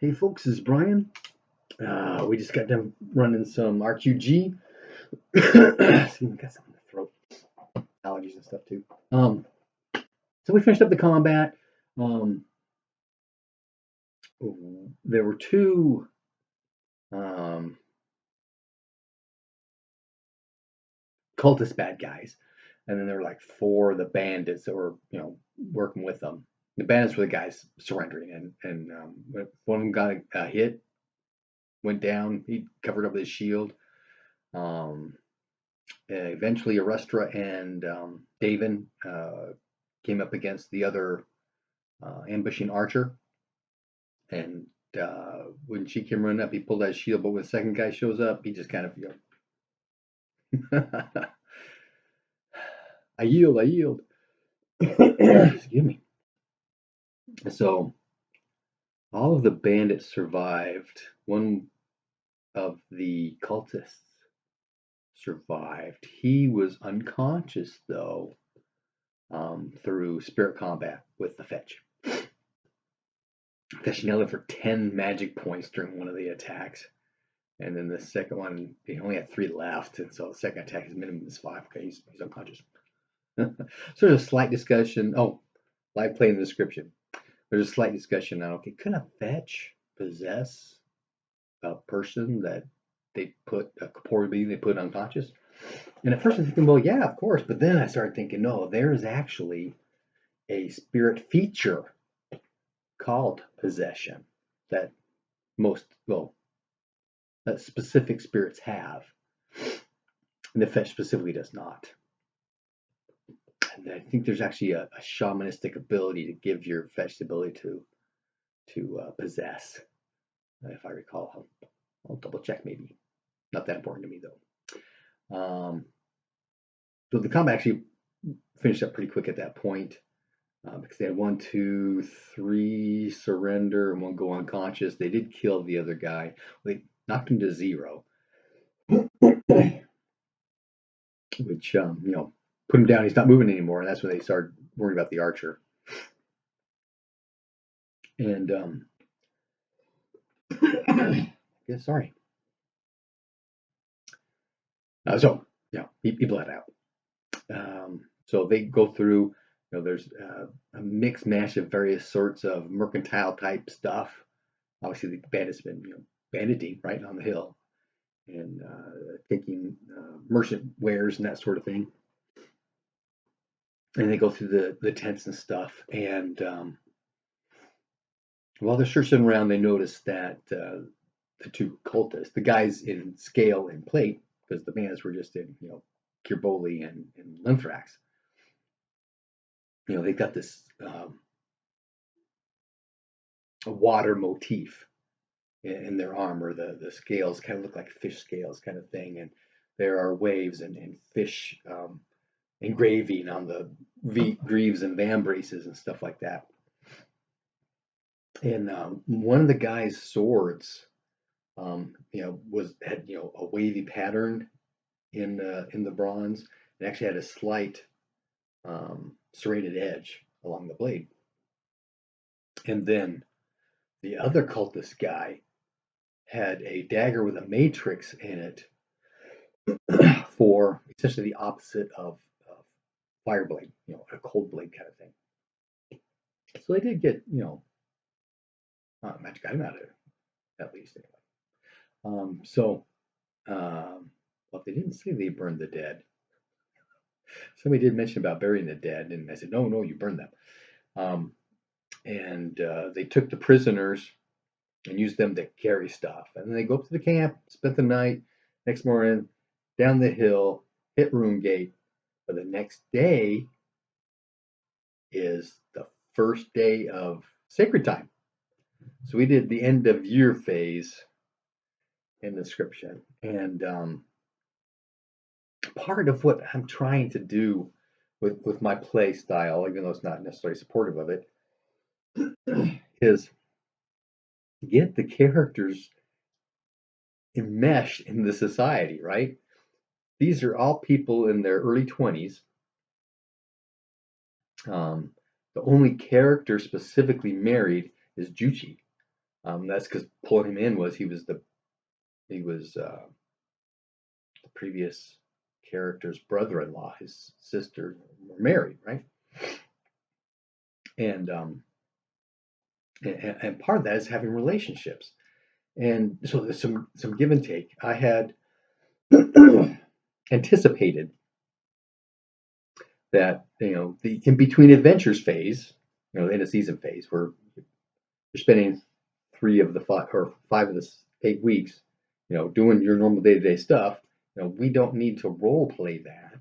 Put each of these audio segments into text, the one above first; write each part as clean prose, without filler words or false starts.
Hey folks, this is Brian. We just got done running some RQG. Excuse me, got something in the throat. Allergies and stuff too. So we finished up the combat. There were two cultist bad guys, and then there were like four of the bandits that were, working with them. The bandits were the guys surrendering, and one of them got a hit, went down. He covered up with his shield. Eventually, Arrestra and Davin came up against the other ambushing archer, and when she came running up, he pulled out his shield. But when the second guy shows up, he just kind of, I yield. Excuse me. So all of the bandits survived. One of the cultists survived. He was unconscious though, through spirit combat with the fetch. Fetch nailed him for 10 magic points during one of the attacks. And then the second one, he only had 3 left. And so the second attack, his minimum is 5. Okay, he's unconscious. So there's a slight discussion. Oh, live play in the description. There's a slight discussion on, okay, could a fetch possess a person that they put a corporeal being they put unconscious? And at first I'm thinking, well, yeah, of course. But then I started thinking, no, there's actually a spirit feature called possession that that specific spirits have, and the fetch specifically does not. And I think there's actually a shamanistic ability to give your fetch the ability to possess, if I recall. I'll double check, maybe. Not that important to me though. So the combat actually finished up pretty quick at that point, because they had 1, 2, 3 surrender and 1 go unconscious. They did kill the other guy. They knocked him to 0, which put him down. He's not moving anymore, and that's when they started worrying about the archer. And yeah, sorry. So yeah, he bled out. So they go through. There's a mixed mash of various sorts of mercantile type stuff. Obviously, the bandits have been banditing right on the hill and taking merchant wares and that sort of thing. And they go through the tents and stuff. And while they're searching around, they notice that the 2 cultists, the guys in scale and plate, because the bandits were just in Kirboli and Linthrax. They've got this water motif in their armor. The scales kind of look like fish scales kind of thing, and there are waves and fish engraving on the greaves and vambraces and stuff like that. And one of the guy's swords, had a wavy pattern in the bronze. It actually had a slight serrated edge along the blade. And then the other cultist guy had a dagger with a matrix in it for essentially the opposite of fire blade, a cold blade kind of thing. So they did get, magic item out of it, at least anyway. Well, they didn't say they burned the dead. Somebody did mention about burying the dead, and I said, no, you burn them. And they took the prisoners and used them to carry stuff. And then they go up to the camp, spent the night. Next morning, down the hill, hit Runegate. But the next day is the first day of Sacred Time. So we did the end of year phase in the description. And part of what I'm trying to do with my play style, even though it's not necessarily supportive of it, is get the characters enmeshed in the society, right? These are all people in their early 20s. The only character specifically married is Juchi. That's because pulling him in was he was the previous character's brother-in-law. His sister were married, right? And and part of that is having relationships. And so there's some give and take. I had anticipated that the in between adventures phase, the end of season phase, where you're spending 5 of the 8 weeks, doing your normal day-to-day stuff. We don't need to role play that,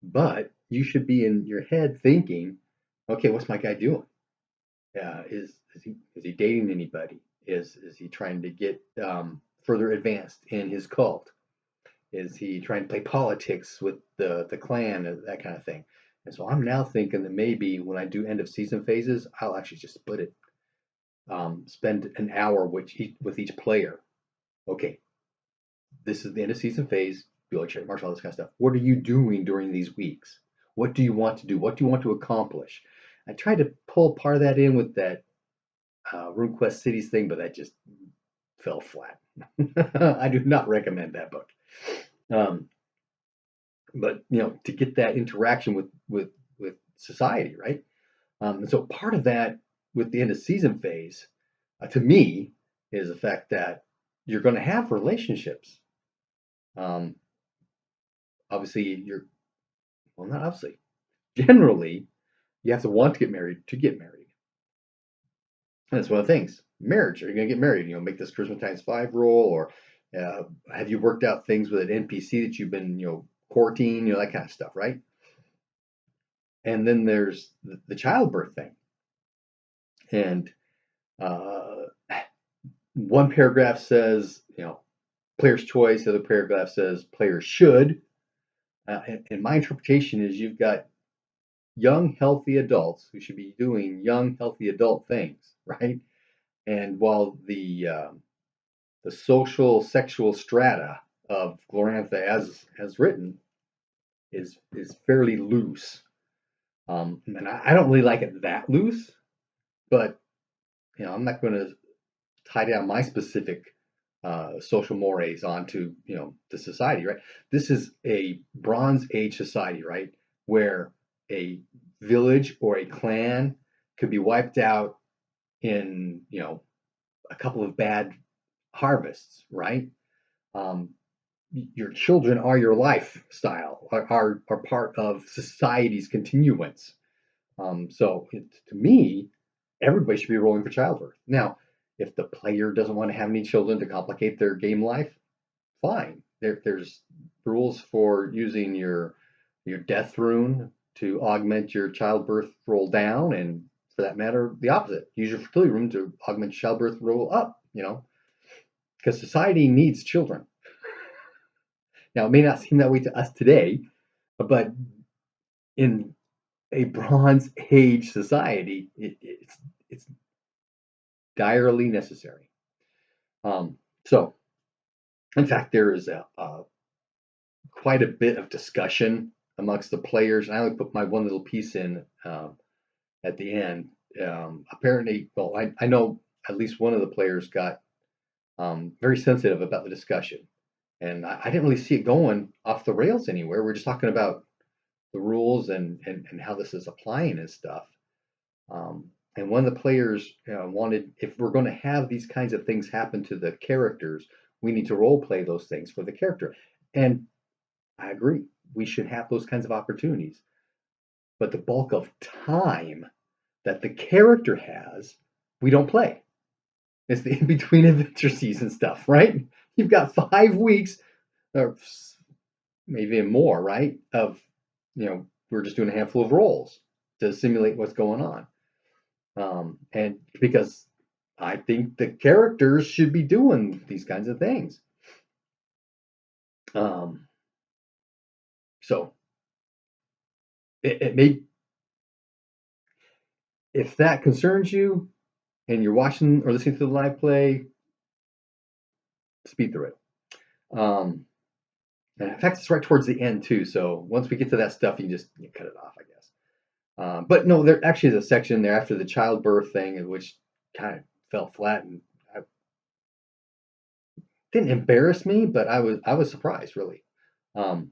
but you should be in your head thinking, okay, what's my guy doing? Is he dating anybody? Is he trying to get further advanced in his cult? Is he trying to play politics with the clan, that kind of thing? And so I'm now thinking that maybe when I do end of season phases, I'll actually just split it. Spend an hour with each player. Okay, this is the end of season phase. You like check martial, all this kind of stuff. What are you doing during these weeks? What do you want to do? What do you want to accomplish? I tried to pull part of that in with that Runequest Cities thing, but that just fell flat. I do not recommend that book. But to get that interaction with society, right? And so part of that with the end of season phase, to me, is the fact that you're going to have relationships. Obviously, not obviously. Generally, you have to want to get married to get married. And that's one of the things. Marriage, are you going to get married? Make this Charisma times 5 roll, or have you worked out things with an NPC that you've been, courting, that kind of stuff, right? And then there's the childbirth thing. And one paragraph says, player's choice. The other paragraph says players should. And my interpretation is you've got young, healthy adults who should be doing young, healthy adult things, right? And while the social, sexual strata of Glorantha, as written, is fairly loose, and I don't really like it that loose, but I'm not going to tie down my specific social mores onto the society, right? This is a Bronze Age society, right, where a village or a clan could be wiped out in a couple of bad harvests, right? Your children are your lifestyle, are part of society's continuance. So to me, everybody should be rolling for childbirth. Now, if the player doesn't want to have any children to complicate their game life, fine. There's rules for using your death rune to augment your childbirth roll down, and for that matter, the opposite. Use your fertility rune to augment your childbirth roll up. Because society needs children. Now, it may not seem that way to us today, but in a Bronze Age society, it's direly necessary. So, in fact, there is quite a bit of discussion amongst the players. And I only put my one little piece in at the end. Apparently, well, I know at least one of the players got very sensitive about the discussion. And I didn't really see it going off the rails anywhere. We're just talking about the rules and how this is applying and stuff. And one of the players wanted, if we're going to have these kinds of things happen to the characters, we need to role play those things for the character. And I agree, we should have those kinds of opportunities. But the bulk of time that the character has, we don't play. It's the in-between adventure season stuff, right? You've got 5 weeks, or maybe even more, right? Of, we're just doing a handful of rolls to simulate what's going on. And because I think the characters should be doing these kinds of things. So it may, if that concerns you and you're watching or listening to the live play, speed through it. And in fact, it's right towards the end too. So once we get to that stuff, you can just cut it off, I guess. But no, there actually is a section there after the childbirth thing, which kind of fell flat, and didn't embarrass me, but I was surprised really. But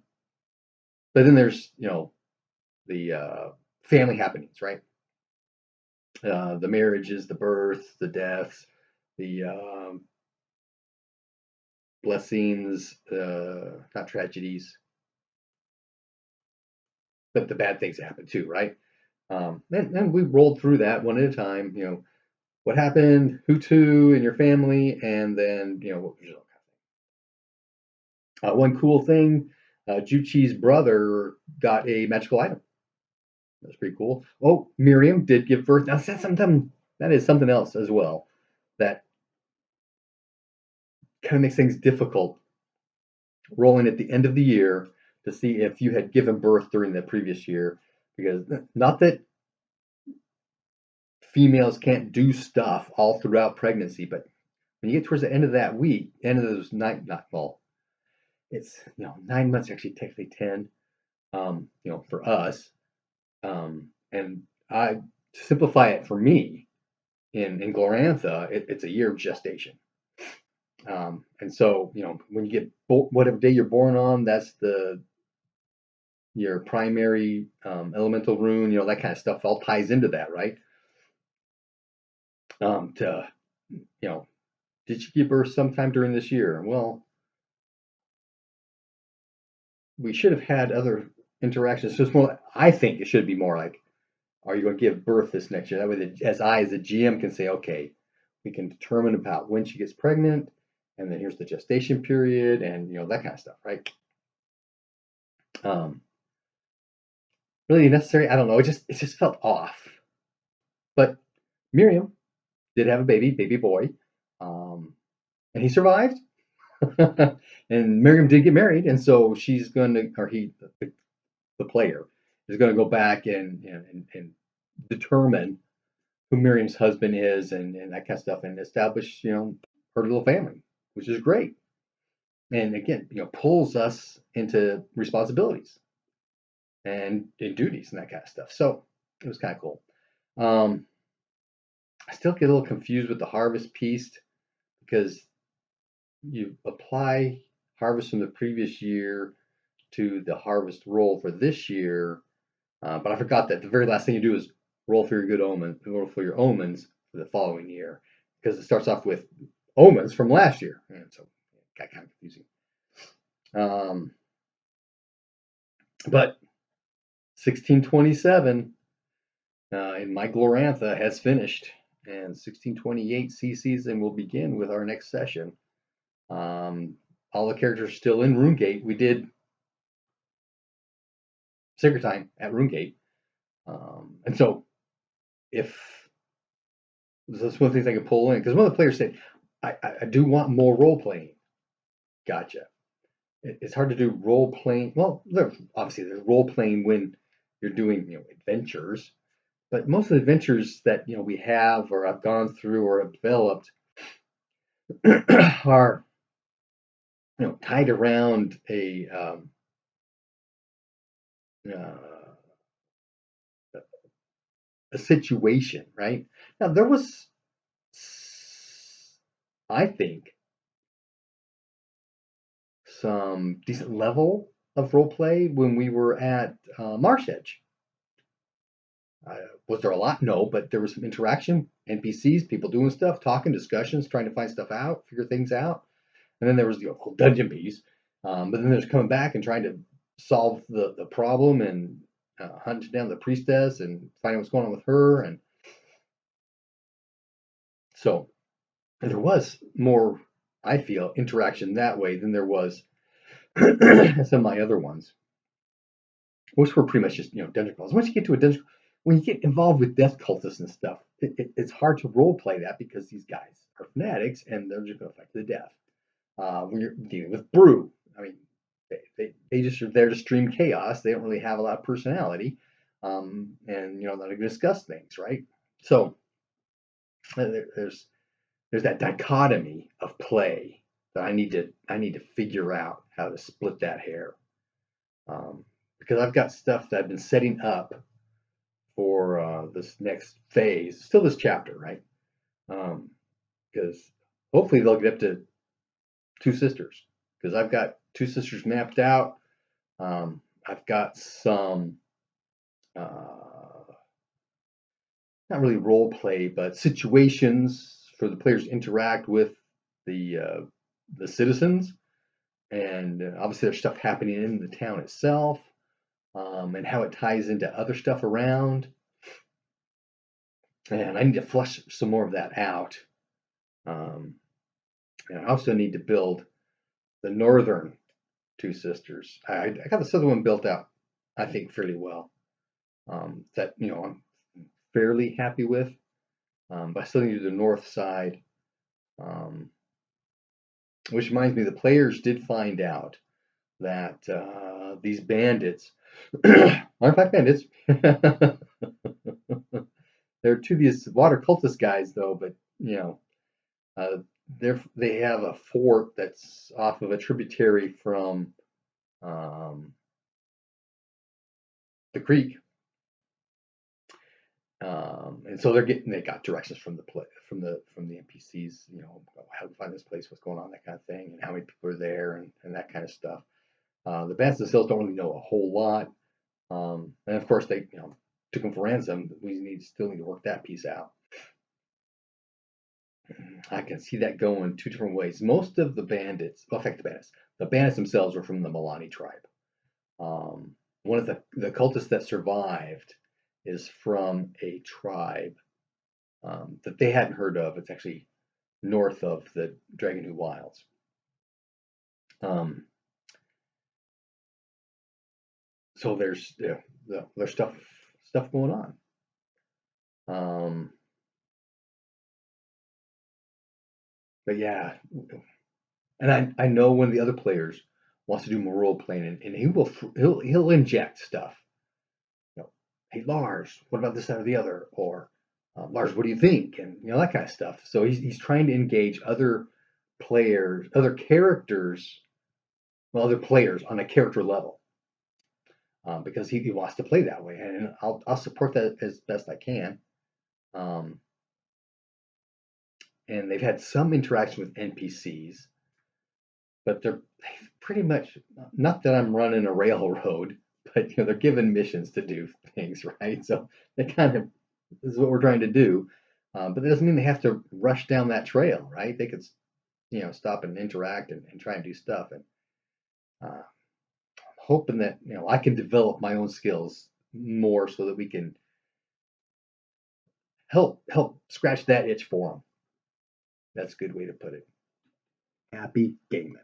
then there's the family happenings, right? The marriages, the births, the deaths, the blessings, not tragedies, but the bad things happen too, right? And we rolled through that one at a time. What happened, who to in your family, and then what was your one cool thing, Juchi's brother got a magical item. That's pretty cool. Oh, Miriam did give birth. Now that is something else as well that kind of makes things difficult rolling at the end of the year to see if you had given birth during the previous year, because not that females can't do stuff all throughout pregnancy, but when you get towards the end of that week, end of those not well, it's 9 months, actually technically 10, for us, and I to simplify it for me in Glorantha, it's a year of gestation. And so, when you get whatever day you're born on, that's your primary elemental rune, that kind of stuff all ties into that, right? To, did you give birth sometime during this year? Well, we should have had other interactions. So it's more, I think it should be more like, are you going to give birth this next year? That way, as a GM, can say, okay, we can determine about when she gets pregnant, and then here's the gestation period, and that kind of stuff, right? Really necessary? I don't know. It just felt off. But Miriam did have a baby boy, and he survived. And Miriam did get married, and so she's going to, or he, the player, is going to go back and determine who Miriam's husband is, and that kind of stuff, and establish her little family, which is great. And again, pulls us into responsibilities and duties and that kind of stuff. So it was kind of cool. I still get a little confused with the harvest piece, because you apply harvest from the previous year to the harvest roll for this year, but I forgot that the very last thing you do is roll for your roll for your omens for the following year, because it starts off with omens from last year, and so it got kind of confusing. But 1627 in my Glorantha has finished, and 1628 ceases and will begin with our next session. All the characters are still in Runegate. We did Sacred Time at Runegate, and so if that's one of the things I could pull in, because one of the players said, I do want more role playing. Gotcha. It's hard to do role playing. Well, obviously there's role playing when you're doing adventures, but most of the adventures that we have or I've gone through or have developed are tied around a situation, right? Now there was, I think, some decent level of role play when we were at Marsh Edge. Was there a lot? No, but there was some interaction, NPCs, people doing stuff, talking, discussions, trying to find stuff out, figure things out. And then there was the dungeon piece. But then there's coming back and trying to solve the problem and hunt down the priestess and finding what's going on with her. And so there was more, I feel, interaction that way than there was some of my other ones, which were pretty much just dungeon crawls. Once you get to a dungeon, when you get involved with death cultists and stuff, it's hard to role play that, because these guys are fanatics and they're just going to fight to the death. When you're dealing with brew, I mean, they just are there to stream chaos. They don't really have a lot of personality, and they're going to discuss things, right? So there's that dichotomy of play that I need to figure out how to split that hair, because I've got stuff that I've been setting up for this next phase, still this chapter, right? Because hopefully they'll get up to Two Sisters, because I've got Two Sisters mapped out. I've got some not really role play, but situations for the players to interact with the citizens, and obviously there's stuff happening in the town itself, and how it ties into other stuff around. And I need to flush some more of that out. And I also need to build the northern Two Sisters. I got the southern one built out, I think, fairly well. That I'm fairly happy with. But I still need to do the north side. Which reminds me, the players did find out that these bandits aren't in fact bandits. They're these water cultist guys, though, but they have a fort that's off of a tributary from the creek, and so they got directions from the NPCs, how to find this place, what's going on, that kind of thing, and how many people are there, and that kind of stuff. The bandits themselves don't really know a whole lot, and of course they took them for ransom. We still need to work that piece out. I can see that going two different ways. Most of the bandits, well, in fact, the bandits themselves were from the Milani tribe. One of the cultists that survived is from a tribe that they hadn't heard of. It's actually north of the Dragonhoof Wilds. So there's stuff going on. But yeah, and I know when the other players wants to do more role playing, and he'll inject stuff. Hey Lars, what about this, that, or the other? Or Lars, what do you think? And that kind of stuff. So he's trying to engage other players, other characters, well, other players on a character level, because he wants to play that way, and I'll support that as best I can. And they've had some interaction with NPCs, but they're pretty much, not that I'm running a railroad, but they're given missions to do things, right? So they kind of, this is what we're trying to do, but that doesn't mean they have to rush down that trail, right? They could stop and interact and try and do stuff. And I'm hoping that I can develop my own skills more so that we can help scratch that itch for them. That's a good way to put it. Happy gaming.